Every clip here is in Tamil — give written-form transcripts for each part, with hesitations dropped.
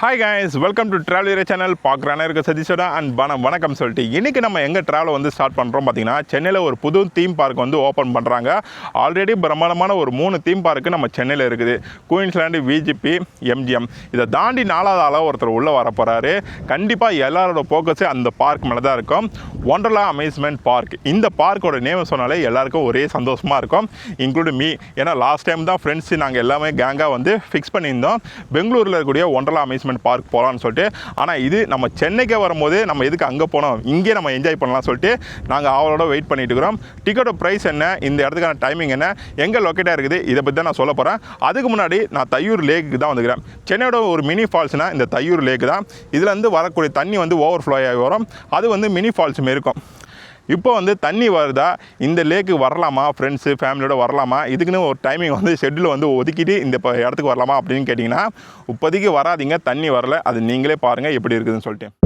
Hi guys, welcome to Travel Area channel. பார்க்குறானே இருக்க சதீஷோட அண்ட் வணக்கம் சொல்லிட்டு இன்றைக்கி நம்ம எங்கே ட்ராவலை வந்து ஸ்டார்ட் பண்ணுறோம் பார்த்தீங்கன்னா சென்னையில் ஒரு புது தீம் பார்க் வந்து ஓப்பன் பண்ணுறாங்க. ஆல்ரெடி பிரம்மாண்டமான ஒரு 3 தீம் பார்க்கு நம்ம சென்னையில் இருக்குது. Queensland, VGP, MGM. இதை தாண்டி 4வது ஆளாக ஒருத்தர் உள்ளே வர போகிறாரு. கண்டிப்பாக எல்லாரோட ஃபோக்கஸே அந்த பார்க் மேலே தான் இருக்கும். Wonderla amazement park. இந்த பார்க்கோட நேம் சொன்னாலே எல்லாருக்கும் ஒரே சந்தோஷமாக இருக்கும், இன்க்ளூடு மீ. ஏன்னா லாஸ்ட் டைம் தான் ஃப்ரெண்ட்ஸு நாங்கள் எல்லாமே கேங்காக வந்து ஃபிக்ஸ் பண்ணியிருந்தோம் பெங்களூரில் இருக்கக்கூடிய ஒண்டர்லா அமேஸ்மெண்ட் பார்க் போகலான்னு சொல்லிட்டு. ஆனால் இது நம்ம சென்னைக்கே வரும்போது நம்ம எதுக்கு அங்கே போனோம், இங்கே நம்ம என்ஜாய் பண்ணலாம் சொல்லிட்டு நாங்கள் அவளோட வெயிட் பண்ணிட்டு இருக்கிறோம். டிக்கெட்டோட ப்ரைஸ் என்ன, இந்த இடத்துக்கான டைமிங் என்ன, எங்கே லொக்கேட்டாக இருக்குது, இதை பற்றி தான் நான் சொல்ல போகிறேன். அதுக்கு முன்னாடி நான் தையூர் லேக்கு தான் வந்துக்கிறேன். சென்னையோட ஒரு மினி ஃபால்ஸ்னால் இந்த தையூர் லேக்கு தான். இதுலேருந்து வரக்கூடிய தண்ணி வந்து ஓவர் ஃப்ளோ ஆகி வரும். அது வந்து மினி ஃபால்ஸ் மாரி இருக்கும். இப்போ வந்து தண்ணி வருதா, இந்த லேக்கு வரலாமா, ஃப்ரெண்ட்ஸு ஃபேமிலியோட வரலாமா, இதுக்குன்னு ஒரு டைமிங் வந்து ஷெட்யூல் வந்து ஒதுக்கிட்டு இந்த இடத்துக்கு வரலாமா அப்படின்னு கேட்டிங்கன்னா இப்போதைக்கு வராதிங்க. தண்ணி வரல, அது நீங்களே பாருங்கள் எப்படி இருக்குதுன்னு சொல்லிட்டு.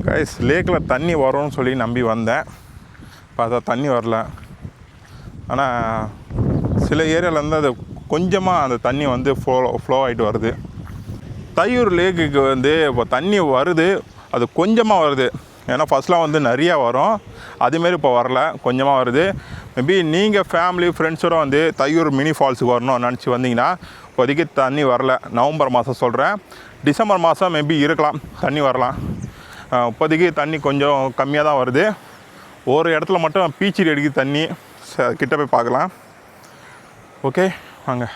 கைஸ், லேக்கில் தண்ணி வரும்னு சொல்லி நம்பி வந்தேன். பார்த்தா தண்ணி வரல. ஆனால் சில ஏரியாவிலேருந்து அது கொஞ்சமாக அந்த தண்ணி வந்து ஃப்ளோ ஆகிட்டு வருது. தையூர் லேக்குக்கு வந்து இப்போ தண்ணி வருது, அது கொஞ்சமாக வருது. ஏன்னா ஃபஸ்ட்லாம் வந்து நிறையா வரும், அதுமாரி இப்போ வரல, கொஞ்சமாக வருது. மேபி நீங்கள் ஃபேமிலி ஃப்ரெண்ட்ஸோடு வந்து தையூர் மினி ஃபால்ஸுக்கு வரணும்னு நினச்சி வந்தீங்கன்னா இப்போதைக்கு தண்ணி வரல. நவம்பர் மாதம் சொல்கிறேன், டிசம்பர் மாதம் மேபி இருக்கலாம், தண்ணி வரலாம். இப்போதைக்கு தண்ணி கொஞ்சம் கம்மியாக தான் வருது. ஒரு இடத்துல மட்டும் பீச்சிரி அடிக்குது தண்ணி. கிட்ட போய் பார்க்கலாம். ஓகே வாங்க.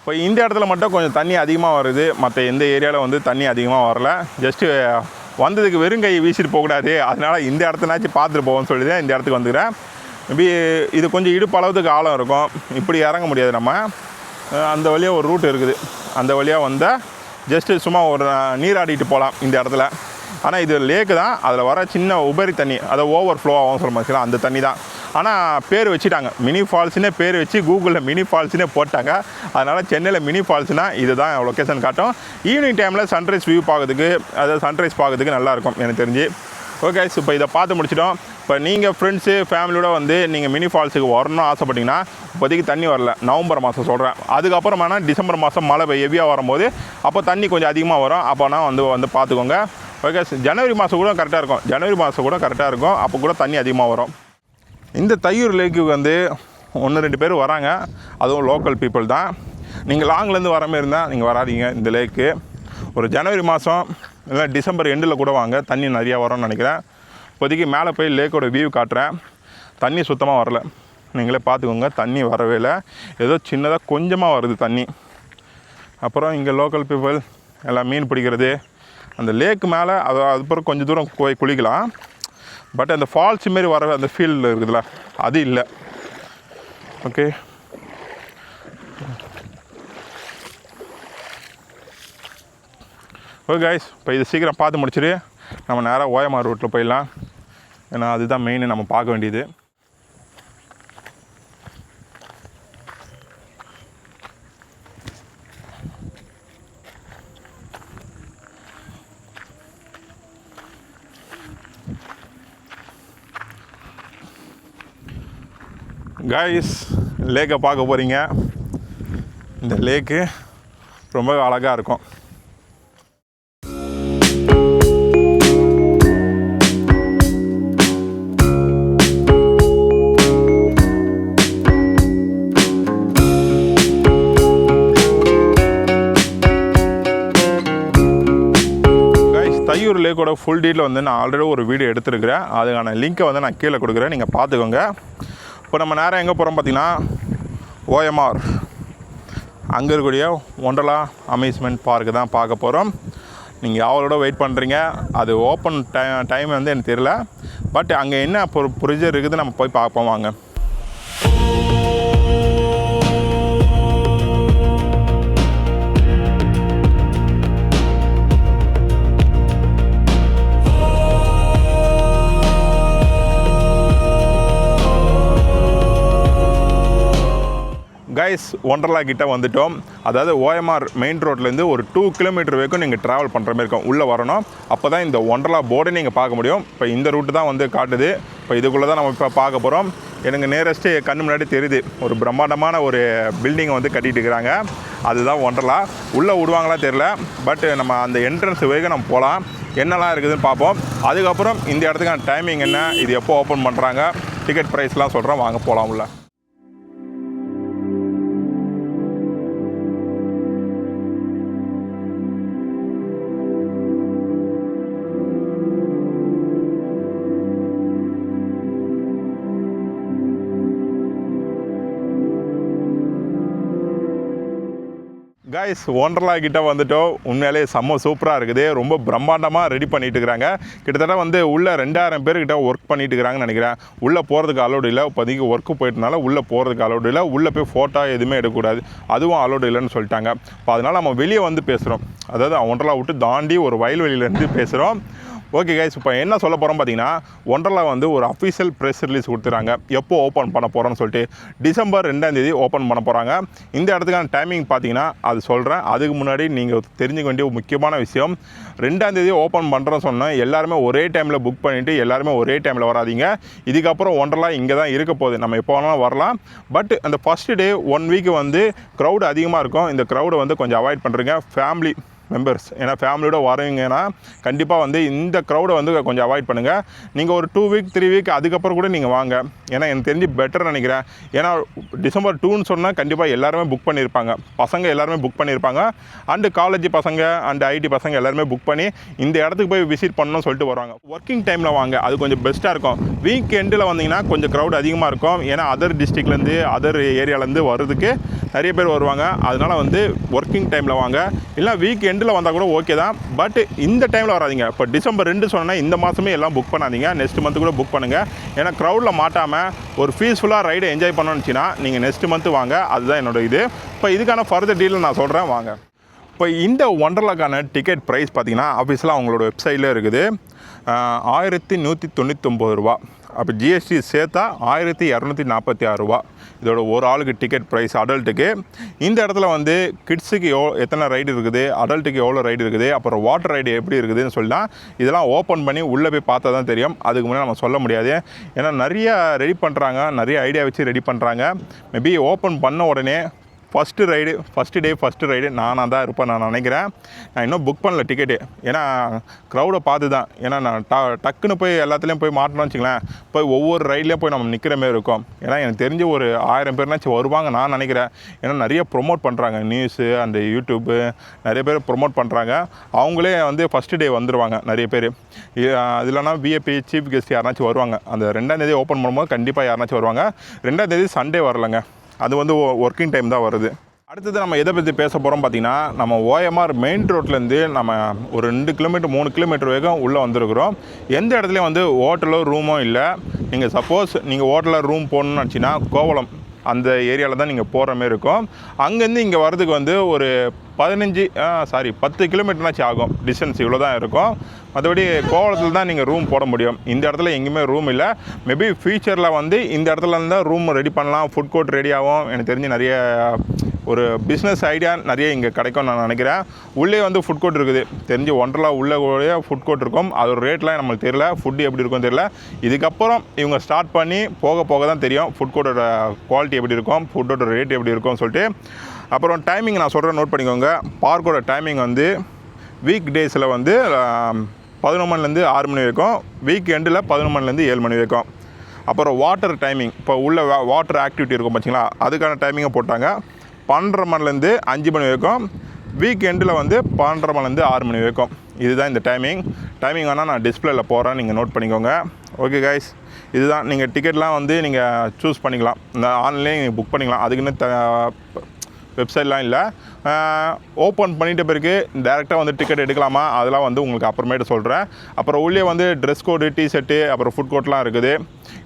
இப்போ இந்த இடத்துல மட்டும் கொஞ்சம் தண்ணி அதிகமாக வருது. மற்ற எந்த ஏரியாவில் வந்து தண்ணி அதிகமாக வரல. ஜஸ்ட்டு வந்ததுக்கு வெறும் கை வீசிட்டு போகக்கூடாது, அதனால் இந்த இடத்துனாச்சும் பார்த்துட்டு போவோம்னு சொல்லி தான் இந்த இடத்துக்கு வந்துக்கிறேன். மேபி இது கொஞ்சம் இடுப்பு அளவுக்கு ஆழம் இருக்கும், இப்படி இறங்க முடியாது நம்ம. அந்த வழியாக ஒரு ரூட் இருக்குது, அந்த வழியாக வந்தால் ஜஸ்ட்டு சும்மா ஒரு நீராடிட்டு போகலாம் இந்த இடத்துல. ஆனால் இது லேக்கு தான், அதில் வர சின்ன உபரி தண்ணி, அதை ஓவர் ஃப்ளோ ஆகும் சொல்ல மாதிரி அந்த தண்ணி தான். ஆனால் பேர் வச்சுட்டாங்க, மினி ஃபால்ஸ்னே பேர் வச்சு கூகுளில் மினி ஃபால்ஸ்னே போட்டாங்க. அதனால் சென்னையில் மினி ஃபால்ஸ்னால் இது தான் லொக்கேஷன் காட்டும். ஈவினிங் டைமில் சன்ரைஸ் வியூ பார்க்கறதுக்கு, அதாவது சன்ரைஸ் பார்க்கறதுக்கு நல்லாயிருக்கும் எனக்கு தெரிஞ்சு. ஓகே, இப்போ இதை பார்த்து முடிச்சிட்டோம். இப்போ நீங்கள் ஃப்ரெண்ட்ஸு ஃபேமிலியோட வந்து நீங்கள் மினி ஃபால்ஸுக்கு வரணும்னு ஆசைப்பட்டிங்கன்னா இப்போதைக்கு தண்ணி வரல, நவம்பர் மாதம் சொல்கிறேன். அதுக்கப்புறம் வேணால் டிசம்பர் மாதம் மழை ஹெவியாக வரும்போது அப்போ தண்ணி கொஞ்சம் அதிகமாக வரும், அப்போனா வந்து பார்த்துக்கோங்க. ஓகே, ஜனவரி மாதம் கூட கரெக்டாக இருக்கும், ஜனவரி மாதம் கூட கரெக்டாக இருக்கும், அப்போ கூட தண்ணி அதிகமாக வரும். இந்த தையூர் லேக்கு வந்து 1-2 பேர் வராங்க, அதுவும் லோக்கல் பீப்புள் தான். நீங்கள் லாங்லேருந்து வர மாதிரி இருந்தால் நீங்கள் வராதிங்க இந்த லேக்கு. ஒரு ஜனவரி மாதம் இல்லை டிசம்பர் எண்டில் கூட வாங்க, தண்ணி நிறையா வரும்னு நினைக்கிறேன். இப்போதைக்கு மேலே போய் லேக்கோட வியூ காட்டுறேன். தண்ணி சுத்தமாக வரல, நீங்களே பார்த்துக்கோங்க. தண்ணி வரவே இல்லை, ஏதோ சின்னதாக கொஞ்சமாக வருது தண்ணி. அப்புறம் இங்கே லோக்கல் பீப்புள் எல்லாம் மீன் பிடிக்கிறது. அந்த லேக்கு மேலே அதுக்கப்புறம் கொஞ்சம் தூரம் போய் குளிக்கலாம். பட் அந்த ஃபால்ஸ் மாரி வர அந்த ஃபீல்டில் இருக்குதுல்ல, அது இல்லை. ஓகே, ஓகே கைஸ், இப்போ இது சீக்கிரம் பார்த்து முடிச்சுட்டு நம்ம நேராக ஓஎம்ஆர் ரூட்டில் போயிடலாம். ஏன்னா அதுதான் மெயின் நம்ம பார்க்க வேண்டியது. கைஸ் லேக்கை பார்க்க போகிறீங்க. இந்த லேக்கு ரொம்ப அழகாக இருக்கும். தையூர் லேக்கோட ஃபுல் டீட்டில் வந்து நான் ஆல்ரெடி ஒரு வீடியோ எடுத்துருக்கிறேன். அதுக்கான லிங்க்கை வந்து நான் கீழே கொடுக்குறேன், நீங்கள் பார்த்துக்கோங்க. இப்போ நம்ம நேரம் எங்கே போகிறோம் பார்த்தீங்கன்னா OMR, அங்கே இருக்கக்கூடிய ஒண்டர்லா அம்யூஸ்மெண்ட் பார்க்கு தான் பார்க்க போகிறோம். நீங்கள் அவளோட வெயிட் பண்ணுறீங்க. அது ஓப்பன் டைம் வந்து எனக்கு தெரியல, பட் அங்கே என்ன ப்ரொசீஜர் இருக்குது நம்ம போய் பார்ப்போம் வாங்க. கைஸ், ஒண்டர்லா கிட்ட வந்துட்டோம். அதாவது OMR மெயின் ரோட்லேருந்து ஒரு 2 கிலோமீட்டர் வரைக்கும் நீங்கள் ட்ராவல் பண்ணுற மாதிரி இருக்கும். உள்ளே வரணும், அப்போ தான் இந்த ஒண்டர்லா போர்டை நீங்கள் பார்க்க முடியும். இப்போ இந்த ரூட்டு தான் வந்து காட்டுது. இப்போ இதுக்குள்ளே தான் நம்ம இப்போ பார்க்க போகிறோம். எனக்கு நியரஸ்ட்டு கண்ணு முன்னாடி தெரியுது, ஒரு பிரம்மாண்டமான ஒரு பில்டிங்கை வந்து கட்டிகிட்டு இருக்கிறாங்க. அதுதான் ஒண்டர்லா. உள்ளே விடுவாங்களா தெரில, பட் நம்ம அந்த என்ட்ரன்ஸ் வரைக்கும் நம்ம போகலாம். என்னெல்லாம் இருக்குதுன்னு பார்ப்போம். அதுக்கப்புறம் இந்த இடத்துக்கான டைமிங் என்ன, இது எப்போ ஓப்பன் பண்ணுறாங்க, டிக்கெட் ப்ரைஸ்லாம் சொல்கிறோம். வாங்க போகலாம் உள்ள. கைஸ், ஒண்டர்லா கிட்ட வந்துட்டோம். உண்மையிலே செம்ம சூப்பராக இருக்குது. ரொம்ப பிரம்மாண்டமாக ரெடி பண்ணிட்டு இருக்கிறாங்க. கிட்டத்தட்ட வந்து உள்ளே 2000 பேர்கிட்ட ஒர்க் பண்ணிட்டு இருக்கிறாங்கன்னு நினைக்கிறேன். உள்ளே போகிறதுக்கு அலோடு இல்லை. இப்போதைக்கு ஒர்க்கு போயிட்டனால உள்ளே போகிறதுக்கு அலோடு இல்லை. உள்ளே போய் ஃபோட்டோ எதுவுமே எடுக்கக்கூடாது, அதுவும் அலோடு இல்லைன்னு சொல்லிட்டாங்க. இப்போ அதனால் நம்ம வெளியே வந்து பேசுகிறோம். அதாவது ஒண்டர்லா விட்டு தாண்டி ஒரு வயல்வெளியிலேருந்து பேசுகிறோம். ஓகே கைஸ், இப்போ என்ன சொல்ல போகிறோம் பார்த்தீங்கன்னா, ஒண்டர்லா வந்து ஒரு அஃபிஷியல் ப்ரெஸ் ரிலீஸ் கொடுத்துறாங்க. எப்போ ஓப்பன் பண்ண போகிறோன்னு சொல்லிட்டு டிசம்பர் 2 ஓப்பன் பண்ண போகிறாங்க. இந்த இடத்துக்கான டைமிங் பார்த்தீங்கன்னா அது சொல்கிறேன். அதுக்கு முன்னாடி நீங்கள் தெரிஞ்சுக்க வேண்டிய ஒரு முக்கியமான விஷயம், 2 ஓப்பன் பண்ணுறோன்னு சொன்னால் எல்லாருமே ஒரே டைமில் புக் பண்ணிவிட்டு எல்லாருமே ஒரே டைமில் வராதிங்க. இதுக்கப்புறம் ஒண்டர்லா இங்கே தான் இருக்க போகுது. நம்ம எப்போ வேணாலும் வரலாம். பட் அந்த ஃபஸ்ட்டு டே 1 வீக் வந்து க்ரௌடு அதிகமாக இருக்கும். இந்த க்ரௌடை வந்து கொஞ்சம் அவாய்ட் பண்ணுறீங்க ஃபேமிலி மெம்பர்ஸ். ஏன்னா ஃபேமிலியோட வரீங்கன்னா கண்டிப்பாக வந்து இந்த க்ரௌடை வந்து கொஞ்சம் அவாய்ட் பண்ணுங்கள். நீங்கள் ஒரு 2 வீக் 3 வீக் அதுக்கப்புறம் கூட நீங்கள் வாங்க. ஏன்னா எனக்கு தெரிஞ்சு பெட்டர் நினைக்கிறேன். ஏன்னா டிசம்பர் 2ன்னு சொன்னால் கண்டிப்பாக எல்லாருமே புக் பண்ணியிருப்பாங்க. பசங்க எல்லாருமே புக் பண்ணியிருப்பாங்க. அண்டு காலேஜ் பசங்க அண்டு ஐடி பசங்க எல்லாருமே புக் பண்ணி இந்த இடத்துக்கு போய் விசிட் பண்ணணும்னு சொல்லிட்டு வருவாங்க. ஒர்க்கிங் டைமில் வாங்க, அது கொஞ்சம் பெஸ்ட்டாக இருக்கும். வீக் எண்டில் வந்தீங்கன்னா கொஞ்சம் க்ரௌட் அதிகமாக இருக்கும். ஏன்னா அதர் டிஸ்ட்ரிக்ட்லேருந்து அதர் ஏரியாவிலேருந்து வர்றதுக்கு நிறைய பேர் வருவாங்க. அதனால் வந்து ஒர்க்கிங் டைமில் வாங்க. இல்லை வீக் எண்டில் வந்தால் கூட ஓகே தான், பட் இந்த டைமில் வராதிங்க. இப்போ டிசம்பர் 2 சொன்னால் இந்த மாதமே எல்லாம் புக் பண்ணாதீங்க. நெக்ஸ்ட் மந்த்து கூட புக் பண்ணுங்கள். ஏன்னா க்ரௌடில் மாட்டாமல் ஒரு பீஸ்ஃபுல்லாக ரைடை என்ஜாய் பண்ணணுச்சுன்னா நீங்கள் நெக்ஸ்ட் மந்த்து வாங்க. அதுதான் என்னோடய இது. இப்போ இதுக்கான ஃபர்தர் டீட்டெயில் நான் சொல்கிறேன் வாங்க. இப்போ இந்த ஒண்டர்லாக்கான டிக்கெட் ப்ரைஸ் பார்த்தீங்கன்னா ஆஃபீஸில் அவங்களோட வெப்சைட்டில் இருக்குது. 1199 ரூபா. அப்போ ஜிஎஸ்டி சேர்த்தா 1246 ரூபா. இதோட ஒரு ஆளுக்கு டிக்கெட் ப்ரைஸ் அடல்ட்டுக்கு. இந்த இடத்துல வந்து கிட்ஸுக்கு எத்தனை ரைடு இருக்குது, அடல்ட்டுக்கு எவ்வளோ ரைடு இருக்குது, அப்புறம் வாட்டர் ரைடு எப்படி இருக்குதுன்னு சொல்லலாம். இதெல்லாம் ஓப்பன் பண்ணி உள்ளே போய் பார்த்தா தான் தெரியும். அதுக்கு முன்னாடி நம்ம சொல்ல முடியாது. ஏன்னா நிறையா ரெடி பண்ணுறாங்க, நிறைய ஐடியா வச்சு ரெடி பண்ணுறாங்க. மேபி ஓப்பன் பண்ண உடனே ஃபஸ்ட்டு ரைடு நானாக தான் இருப்பேன் நான் நினைக்கிறேன். நான் இன்னும் புக் பண்ணல டிக்கெட்டு. ஏன்னா க்ரௌடை பார்த்து தான். ஏன்னா நான் டக்குன்னு போய் எல்லாத்துலேயும் போய் மாட்டணும்னு வச்சுங்களேன், போய் ஒவ்வொரு ரைட்லேயும் போய் நம்ம நிற்கிற மாரி இருக்கும். ஏன்னா எனக்கு தெரிஞ்சு ஒரு 1000 பேர்னாச்சும் வருவாங்க நான் நினைக்கிறேன். ஏன்னா நிறைய ப்ரொமோட் பண்ணுறாங்க, நியூஸு அந்த யூடியூப்பு நிறைய பேர் ப்ரொமோட் பண்ணுறாங்க. அவங்களே வந்து ஃபஸ்ட்டு டே வந்துடுவாங்க நிறைய பேர். அது இல்லைனா விஐபி சீஃப் கெஸ்ட் யாருனாச்சும் வருவாங்க. அந்த 2ஆம் ஓப்பன் பண்ணும்போது கண்டிப்பாக யாருனாச்சும் வருவாங்க. 2ஆம் சண்டே வரலைங்க, அது வந்து ஒர்க்கிங் டைம் தான் வருது. அடுத்தது நம்ம எதை பற்றி பேச போகிறோம் பார்த்தீங்கன்னா, நம்ம OMR மெயின் ரோட்லேருந்து நம்ம ஒரு 2 கிலோமீட்டர் 3 கிலோமீட்டர் வேகம் உள்ளே வந்திருக்கிறோம். எந்த இடத்துலையும் வந்து ஹோட்டலோ ரூமோ இல்லை. நீங்கள் சப்போஸ் நீங்கள் ஹோட்டலில் ரூம் போகணுன்னு நினச்சின்னா கோவளம் அந்த ஏரியாவில் தான் நீங்கள் போகிற மாரி இருக்கும். அங்கேருந்து இங்கே வரதுக்கு வந்து ஒரு 10 கிலோமீட்டர்னாச்சும் ஆகும். டிஸ்டன்ஸ் இவ்வளோ தான் இருக்கும். மற்றபடி கோவளத்தில் தான் நீங்கள் ரூம் போட முடியும். இந்த இடத்துல எங்கேயுமே ரூம் இல்லை. மேபி ஃபியூச்சரில் வந்து இந்த இடத்துல இருந்தால் ரூம் ரெடி பண்ணலாம். ஃபுட் கோர்ட் ரெடி ஆகும். எனக்கு தெரிஞ்சு நிறைய ஒரு பிஸ்னஸ் ஐடியா நிறைய இங்கே கிடைக்கும் நான் நினைக்கிறேன். உள்ளே வந்து ஃபுட் கோர்ட் இருக்குது. தெரிஞ்சு ஒண்டர்லா உள்ளே கூட ஃபுட் கோர்ட் இருக்கும். அதோட ரேட்லாம் நம்மளுக்கு தெரியல, ஃபுட்டு எப்படி இருக்கும்னு தெரியல. இதுக்கப்புறம் இவங்க ஸ்டார்ட் பண்ணி போக தான் தெரியும் ஃபுட் கோர்ட்டோட குவாலிட்டி எப்படி இருக்கும், ஃபுட்டோட ரேட் எப்படி இருக்கும்னு சொல்லிட்டு. அப்புறம் டைமிங் நான் சொல்கிறேன், நோட் பண்ணிக்கோங்க. பார்க்கோட டைமிங் வந்து வீக் டேஸில் வந்து 11 மணிலேருந்து 6 மணி வரைக்கும், வீக் எண்டில் 11 மணிலேருந்து 7 மணி வரைக்கும். அப்புறம் வாட்டர் டைமிங், இப்போ உள்ள வாட்டர் ஆக்டிவிட்டி இருக்கும் பார்த்தீங்களா, அதுக்கான டைமிங்கை போட்டாங்க. 12:30 மணிலேருந்து 5 மணி வரைக்கும், வீக் எண்டில் வந்து 12:30 மணிலேருந்து 6 மணி வரைக்கும். இதுதான் இந்த டைமிங் வேணால் நான் டிஸ்பிளேயில் போகிறேன், நீங்கள் நோட் பண்ணிக்கோங்க. ஓகே கைஸ், இதுதான். நீங்கள் டிக்கெட்லாம் வந்து நீங்கள் சூஸ் பண்ணிக்கலாம், இந்த ஆன்லைன்லேயே நீங்கள் புக் பண்ணிக்கலாம். அதுக்குன்னு வெப்சைட்லாம் இல்லை. ஓப்பன் பண்ணிட்ட பிறகு டேரெக்டாக வந்து டிக்கெட் எடுக்கலாமா, அதெல்லாம் வந்து உங்களுக்கு அப்புறமேட்டு சொல்கிறேன். அப்புறம் உள்ளே வந்து ட்ரெஸ் கோடு, டிஷர்ட்டு, அப்புறம் ஃபுட் கோர்ட்லாம் இருக்குது.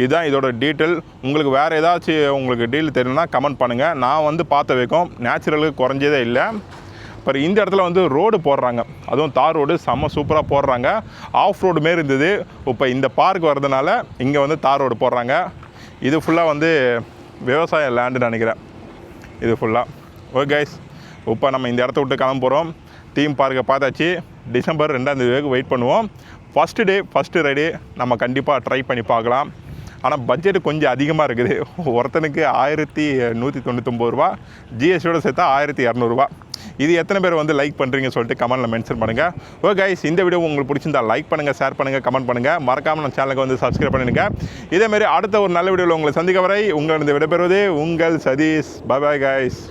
இதுதான் இதோட டீட்டெயில். உங்களுக்கு வேறு ஏதாச்சும் உங்களுக்கு டீல் தெரியணும்னா கமெண்ட் பண்ணுங்கள். நான் வந்து பார்த்த வைக்கும் நேச்சுரலுக்கு குறைஞ்சதே இல்லை. அப்புறம் இந்த இடத்துல வந்து ரோடு போடுறாங்க, அதுவும் தார் ரோடு செம்ம சூப்பராக போடுறாங்க. ஆஃப் ரோடு மாரி இருந்தது, இப்போ இந்த பார்க் வர்றதுனால இங்கே வந்து தார் ரோடு போடுறாங்க. இது ஃபுல்லாக வந்து விவசாய லேண்டுன்னு நினைக்கிறேன் இது ஃபுல்லாக. ஓகே கைஸ், இப்போ நம்ம இந்த இடத்த விட்டு கிளம்ப போகிறோம். தீம் பார்க்கை பார்த்தாச்சு. டிசம்பர் 2ஆம் தேதி வரைக்கும் வெயிட் பண்ணுவோம். ஃபஸ்ட்டு ரைடு நம்ம கண்டிப்பாக ட்ரை பண்ணி பார்க்கலாம். ஆனால் பட்ஜெட்டு கொஞ்சம் அதிகமாக இருக்குது. ஒருத்தனுக்கு 1199 ரூபா, ஜிஎஸ்டியோட சேர்த்தா 1200 ரூபா. இது எத்தனை பேர் வந்து லைக் பண்ணுறீங்கன்னு சொல்லிட்டு கமெண்ட்டில் மென்ஷன் பண்ணுங்கள். ஓகே கைஸ், இந்த வீடியோ உங்களுக்கு பிடிச்சிருந்தா லைக் பண்ணுங்கள், ஷேர் பண்ணுங்கள், கமெண்ட் பண்ணுங்கள். மறக்காமல் நம்ம சேனலுக்கு வந்து சப்ஸ்கிரைப் பண்ணிடுங்க. இதேமாரி அடுத்த ஒரு நல்ல வீடியோவில் உங்களை சந்திக்க வரை உங்களிடம் விடைபெறுவது உங்கள் சதீஷ். Bye bye guys.